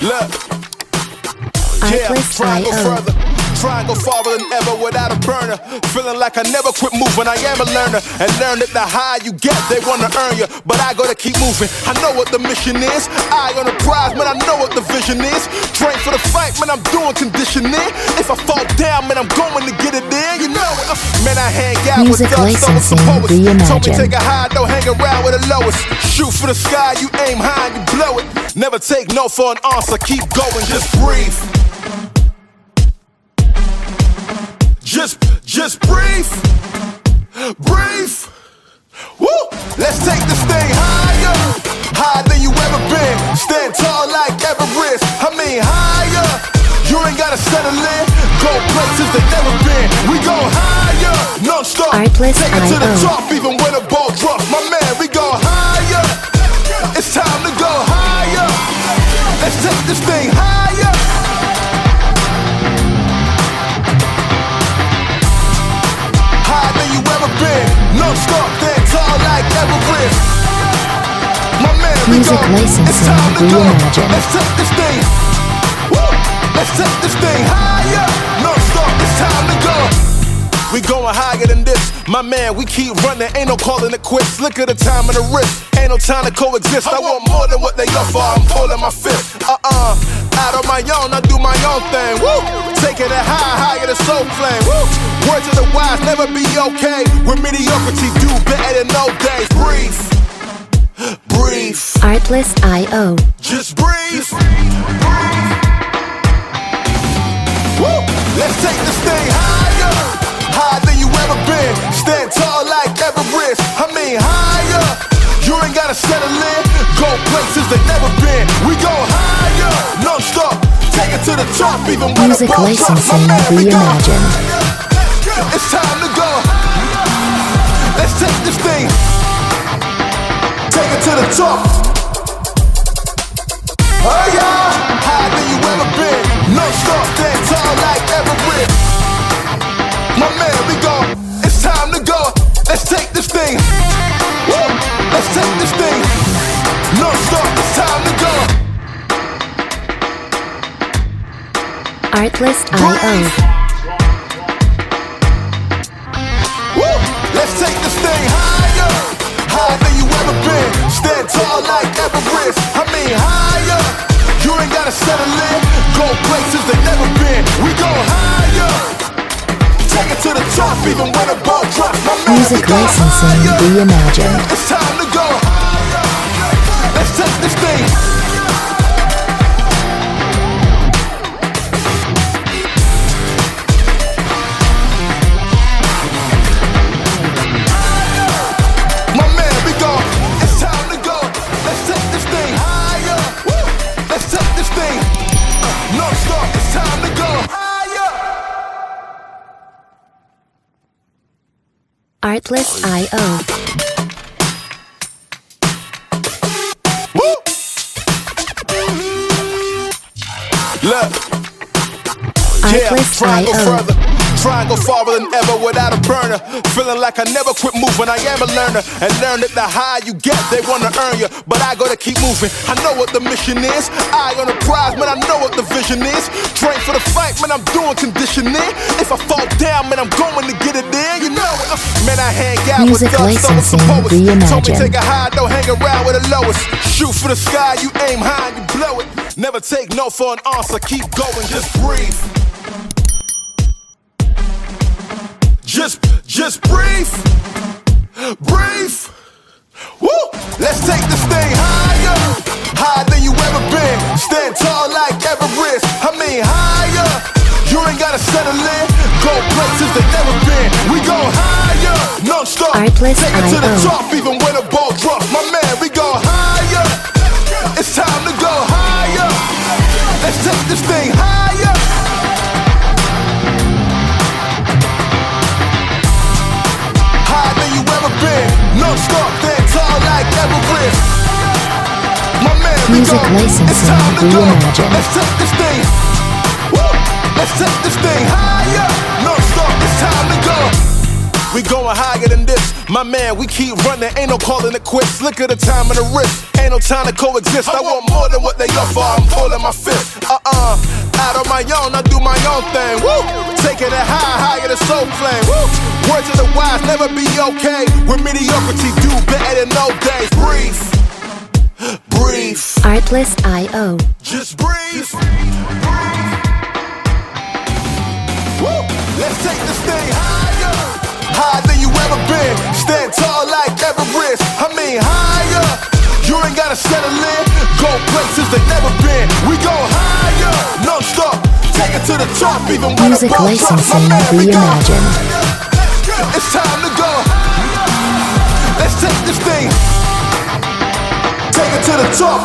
Look, yeah, try to go further. Try and go farther than ever without a burner. Feeling like I never quit moving. I am a learner and learn that the higher you get, they wanna earn you. But I gotta keep moving. I know what the mission is. Eye on the prize, man. I know what the vision is. Train for the fight, man. I'm doing conditioning. If I fall down, man, I'm going to get it in. You know it. Man, I hang out Music with thugs, stones, and poets. Reimagine. Told me take a high, don't hang around with the lowest. Shoot for the sky, you aim high and you blow it. Never take no for an answer. Keep going, just breathe. Just breathe, breathe. Woo! Let's take this thing higher, higher than you ever been. Stand tall like Everest. I mean higher. You ain't gotta settle in. Go places that never been. We go higher, non-stop. Artlist Take it to the top, even when the ball drops. My man, we go higher. It's time to go higher. Let's take this thing higher. Non-stop, stand tall like Everest. My man, Music licensing reimagined. Let's take this thing. Woo! Let's take this thing higher. Non-stop, it's time to go. We going higher than this. My man, we keep running. Ain't no calling it quits. Look at the time and the risk. Ain't no time to coexist. I want more than what they offer. I'm pulling my fist. Out on my own, I do my own thing. Woo! Taking it higher than soul flame. Woo! Words of the wise, never be okay. With mediocrity, do better than no days. Breathe, breathe. Artlist.io. Just breathe. Woo! Let's take this thing higher, higher than you ever been. Stand tall like Everest. I mean higher. You ain't gotta settle in. Go places that never been. We go higher, non-stop. Take it to the top, even when the Music ball drops. licensing My man, we go reimagined. It's time to go. Let's take this thing. Take it to the top. Oh yeah, higher than you ever been. Non-stop, stand tall like Everest. My man, we go. It's time to go. Let's take this thing. Woo! Let's take this thing. Non-stop, it's time to go. Artlist.io. Woo! Let's take this thing higher, higher than you ever been. Stand tall like Everest. I mean higher. You ain't gotta settle in. Go places that never been. We go higher. Take it to the top, even when the ball drops. My man, Music we go licensing higher. reimagined. It's time to go. Let's take this thing. My man, we go. It's time to go. Let's take this thing higher. Woo! Let's take this thing. Non-stop. It's time to go higher. Artlist.io. Woo! Look, yeah, try and go further. Try and go farther than ever without a burner. Feeling like I never quit moving. I am a learner and learn that the higher you get, they wanna earn you. But I gotta keep moving. I know what the mission is. Eye on the prize, man. I know what the vision is. Train for the fight, man. I'm doing conditioning. If I fall down, man, I'm going to get it in. You know it. Man, I hang out Music with thugs, stones, licensing and poets. Told me reimagined. take a high, don't hang around with the lowest. Shoot for the sky, you aim high and you blow it. Never take no for an answer. Keep going, just breathe. Just breathe, breathe. Woo! Let's take this thing higher, higher than you ever been. Stand tall like Everest. I mean higher. You ain't gotta settle in. Go places that never been. We go higher, non-stop. Take it to the top, even when the ball drops. My man, we go higher. It's time to go higher. Let's take this thing higher. Non-stop, stand tall like Everest. My man, we Music go. licensing It's time to go. reimagined. Let's take this thing. Woo! Let's take this thing higher. Non-stop, it's time to go. We We going higher than this. My man, we keep running, ain't no calling it quits. Look at the time and the risk, ain't no time to coexist. I want more than what they offer, I'm pulling my fist. Out on my own, I do my own thing. Woo! Taking it higher than soul flame. Woo! Words of the wise, never be okay. With mediocrity, do better than no days. Breathe, breathe. Artlist.io. Just breathe. Woo! Let's take this thing higher, higher than you ever been. Stand tall like Everest. I mean higher. You ain't gotta settle in. Go places they never been. We go higher, non stop. Take it to the top, even when Music the ball drops. My licensing man, we go reimagined. higher. It's time to go. Let's take this thing. Take it to the top.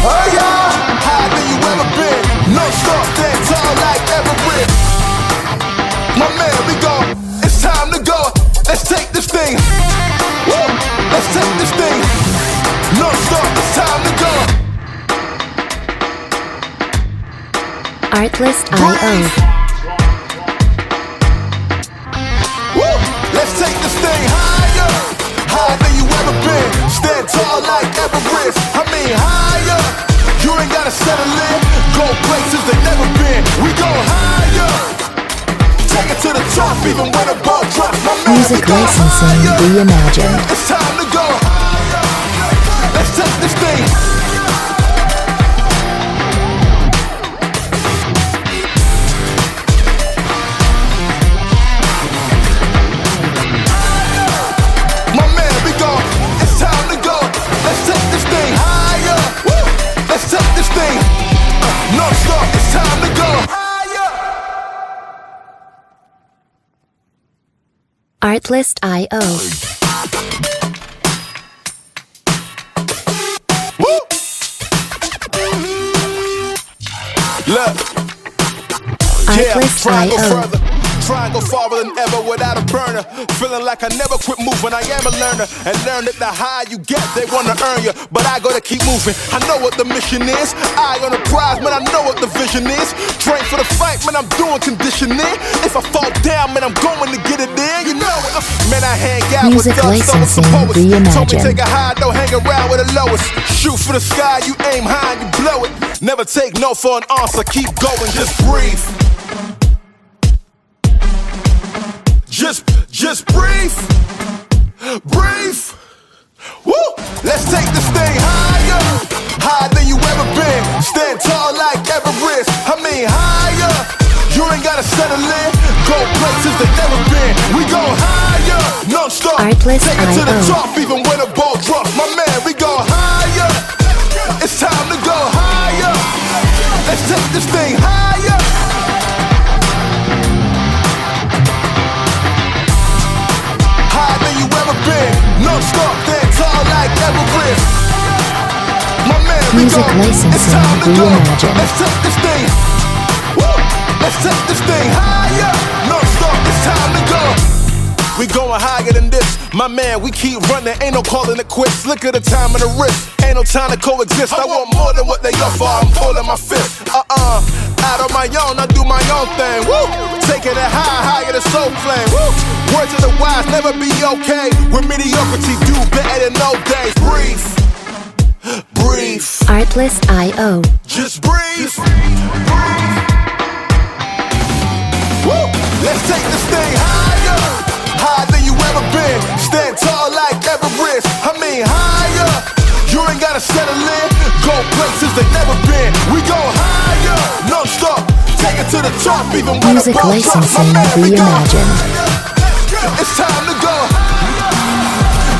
Oh yeah, higher than you ever been. Non stop, stand tall like Everest. My man, we go. It's time to go. Let's take this thing. Woo! Let's take this thing. No stop. It's time to go. Artlist.io. Woo! Let's take this thing higher, higher than you ever been. Stand tall like Everest. I mean higher. You ain't gotta settle in. Go places they never been. We go higher. Take it to the top, even when the ball drops. My man, Music we go licensing higher. reimagined. It's time to go. Let's take this thing. My man, we go. It's time to go. Let's take this thing higher. Woo! Let's take this thing. No stop. It's time to go higher. Artlist.io. Woo! Look. Try and go Artlist.io. further. Try and go farther than ever without a burner. Feeling like I never quit moving. I am a learner and learn that the higher you get, they wanna earn you. But I gotta keep moving. I know what the mission is. Eye on the prize, man. I know what the vision is. Train for the fight, man. I'm doing conditioning. If I fall down, man, I'm going to get it in. You know it. Man, I hang out Music with thugs, licensing poets. Told me reimagined. take a high, don't hang around with the lowest. Shoot for the sky, you aim high and you blow it. Never take no for an answer. Keep going, just breathe. Just breathe, breathe. Woo! Let's take this thing higher, higher than you ever been. Stand tall like Everest. I mean higher. You ain't gotta settle in. Go places they never been. We go higher, non stop. Take it to the Artlist.io. top, even when the ball drops. My man, we go higher. It's time to go higher. Let's take this thing higher. Higher than you ever been. No stop, stand tall like Everest. My man, we Music go. licensing It's time to go. reimagined. Let's take this thing. Woo! Let's take this thing higher. No stop, it's time to go. We going higher than this. My man, we keep running, ain't no calling it quits. Look at the time and the risk, ain't no time to coexist. I want more than what they offer, I'm pulling my fist. Out on my own, I do my own thing. Woo! Taking it higher than soul flame. Woo! Words of the wise, never be okay. With mediocrity, do better than no days. Breathe, breathe. Artlist.io. Just breathe. Woo! Let's take this thing higher, higher than you ever been. Stand tall like Everest. I mean higher. You ain't gotta settle in. Go places they never been. We go higher, non stop. Take it to the top, even when Music the ball drops. My licensing man, we go reimagined. higher. It's time to go.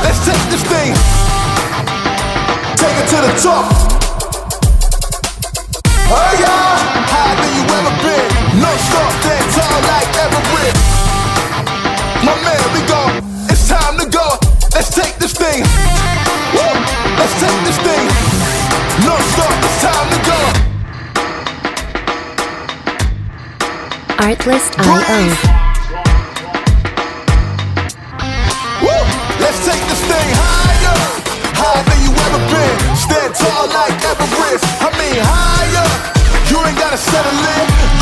Let's take this thing. Take it to the top. Oh yeah, higher than you ever been. No stop, stand tall like Everest. My man, we go. It's time to go. Let's take this thing. Woo! Let's take this thing. No stop, it's time to go. Artlist.io. Woo! Let's take this thing higher, higher than you ever been. Stand tall like Everest. I mean higher. You ain't gotta settle in.